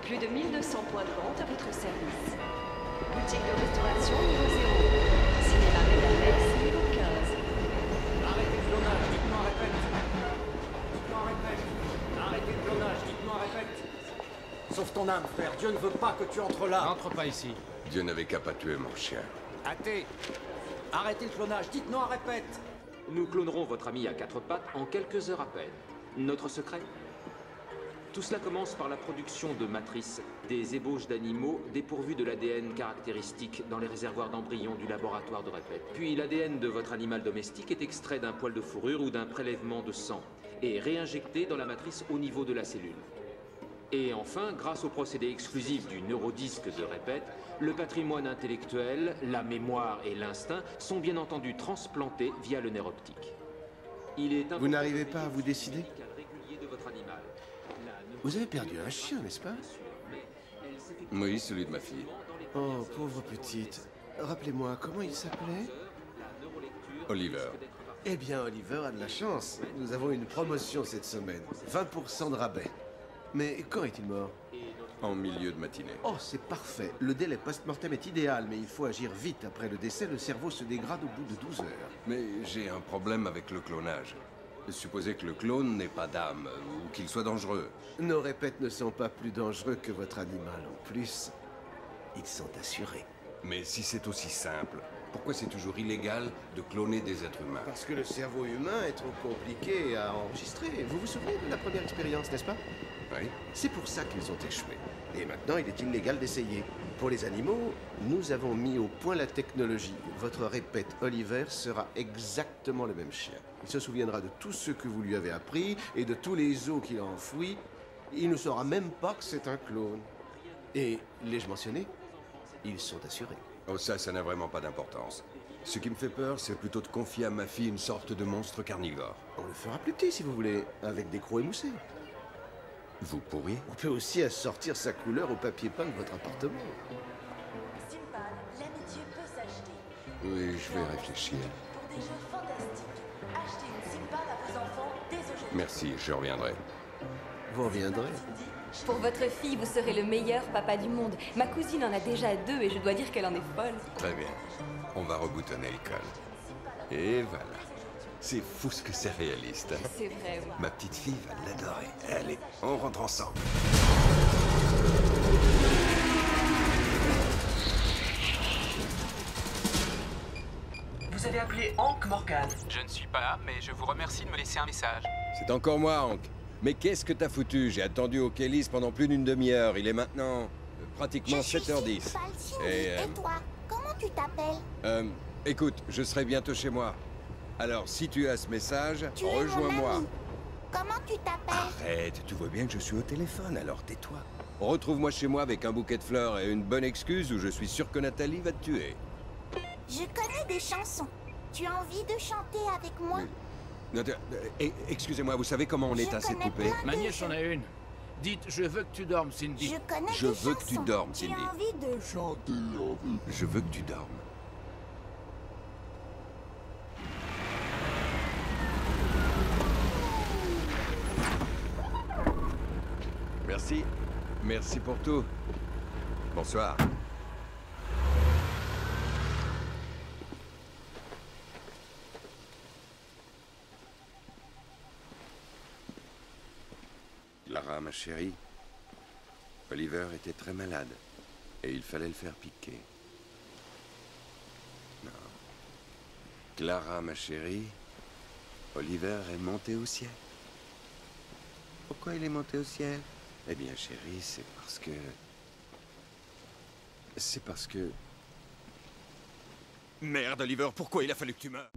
Plus de 1200 points de vente à votre service. Boutique de restauration niveau 0. Cinéma Mégamex niveau 15. Arrêtez le clonage, dites-moi répète. Dites-moi répète. Arrêtez le clonage, dites-moi répète. Sauve ton âme, frère. Dieu ne veut pas que tu entres là. N'entre pas ici. Dieu n'avait qu'à pas tuer mon chien. Athée. Arrêtez le clonage, dites-moi répète. Nous clonerons votre ami à quatre pattes en quelques heures à peine. Notre secret? Tout cela commence par la production de matrices, des ébauches d'animaux dépourvus de l'ADN caractéristique dans les réservoirs d'embryons du laboratoire de Répète. Puis l'ADN de votre animal domestique est extrait d'un poil de fourrure ou d'un prélèvement de sang et réinjecté dans la matrice au niveau de la cellule. Et enfin, grâce au procédé exclusif du neurodisque de Répète, le patrimoine intellectuel, la mémoire et l'instinct sont bien entendu transplantés via le nerf optique. Vous n'arrivez pas à vous décider? De votre animal. Vous avez perdu un chien, n'est-ce pas? Oui, celui de ma fille. Oh, pauvre petite. Rappelez-moi, comment il s'appelait? Oliver. Eh bien, Oliver a de la chance. Nous avons une promotion cette semaine. 20% de rabais. Mais quand est-il mort? En milieu de matinée. Oh, c'est parfait. Le délai post-mortem est idéal, mais il faut agir vite. Après le décès, le cerveau se dégrade au bout de 12 heures. Mais j'ai un problème avec le clonage. Supposez que le clone n'ait pas d'âme, ou qu'il soit dangereux. Nos répètes ne sont pas plus dangereux que votre animal. En plus, ils sont assurés. Mais si c'est aussi simple, pourquoi c'est toujours illégal de cloner des êtres humains? Parce que le cerveau humain est trop compliqué à enregistrer. Vous vous souvenez de la première expérience, n'est-ce pas? Oui. C'est pour ça qu'ils ont échoué. Et maintenant, il est illégal d'essayer. Pour les animaux, nous avons mis au point la technologie. Votre répète Oliver sera exactement le même chien. Il se souviendra de tout ce que vous lui avez appris et de tous les os qu'il a enfouis. Il ne saura même pas que c'est un clone. Et, l'ai-je mentionné? Ils sont assurés. Oh, ça n'a vraiment pas d'importance. Ce qui me fait peur, c'est plutôt de confier à ma fille une sorte de monstre carnivore. On le fera plus petit, si vous voulez, avec des crocs émoussés. Vous pourriez? On peut aussi assortir sa couleur au papier peint de votre appartement. Simpad, l'amitié peut s'acheter. Oui, je vais réfléchir. Pour des jeux fantastiques. Achetez une Simpad à vos enfants dès aujourd'hui. Merci, je reviendrai. Vous reviendrez. Pour votre fille, vous serez le meilleur papa du monde. Ma cousine en a déjà 2 et je dois dire qu'elle en est folle. Très bien. On va reboutonner l'école. Et voilà. C'est fou ce que c'est réaliste. C'est vrai, oui. Ma petite fille va l'adorer. Allez, on rentre ensemble. Vous avez appelé Hank Morgan. Je ne suis pas là, mais je vous remercie de me laisser un message. C'est encore moi, Hank. Mais qu'est-ce que t'as foutu? J'ai attendu au Kellys pendant plus d'une demi-heure. Il est maintenant pratiquement 7h10. Et toi, comment tu t'appelles? Écoute, je serai bientôt chez moi. Alors, si tu as ce message, Tu es mon rejoins-moi. ami. Comment tu t'appelles? Arrête, tu vois bien que je suis au téléphone, alors tais-toi. Retrouve-moi chez moi avec un bouquet de fleurs et une bonne excuse ou je suis sûr que Nathalie va te tuer. Je connais des chansons. Tu as envie de chanter avec moi? Excusez-moi, vous savez comment on Je éteint cette connais poupée? plein de Ma nièce en a une. Dites, je veux que tu dormes, Cindy. Je connais Je des veux que tu chansons. dormes, Tu Cindy. as envie de chanter? Je veux que tu dormes. Merci. Merci pour tout. Bonsoir. Clara, ma chérie, Oliver était très malade et il fallait le faire piquer. Non. Clara, ma chérie, Oliver est monté au ciel. Pourquoi il est monté au ciel? Eh bien, chérie, c'est parce que... C'est parce que... Merde, Oliver, pourquoi il a fallu que tu meures?